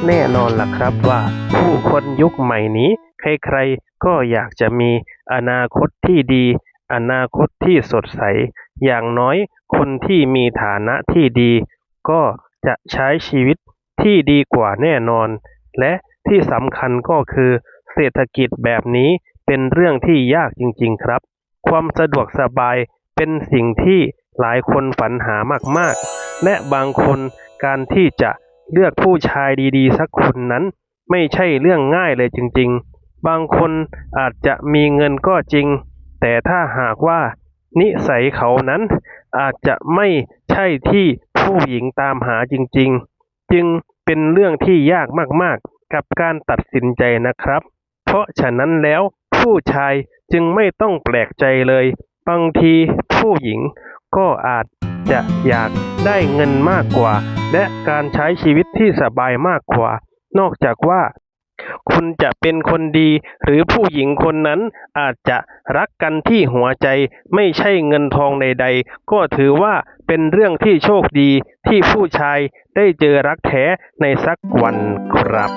แน่นอนล่ะครับว่าผู้คนยุคใหม่นี้ใครๆก็อยากจะมีอนาคตที่ดีอนาคตที่สดใสอย่างน้อยคนที่มีฐานะที่ดีก็จะใช้ชีวิตที่ดีกว่าแน่นอนและที่สำคัญก็คือเศรษฐกิจแบบนี้เป็นเรื่องที่ยากจริงๆครับความสะดวกสบายเป็นสิ่งที่หลายคนใฝ่หามากๆและบางคนการที่จะเลือกผู้ชายดีๆสักคนนั้นไม่ใช่เรื่องง่ายเลยจริงๆบางคนอาจจะมีเงินก็จริงแต่ถ้าหากว่านิสัยเขานั้นอาจจะไม่ใช่ที่ผู้หญิงตามหาจริงๆจึงเป็นเรื่องที่ยากมากๆกับการตัดสินใจนะครับเพราะฉะนั้นแล้วผู้ชายจึงไม่ต้องแปลกใจเลยบางทีผู้หญิงก็อาจจะอยากได้เงินมากกว่าและการใช้ชีวิตที่สบายมากกว่านอกจากว่าคุณจะเป็นคนดีหรือผู้หญิงคนนั้นอาจจะรักกันที่หัวใจไม่ใช่เงินทองใดๆก็ถือว่าเป็นเรื่องที่โชคดีที่ผู้ชายได้เจอรักแท้ในสักวันครับ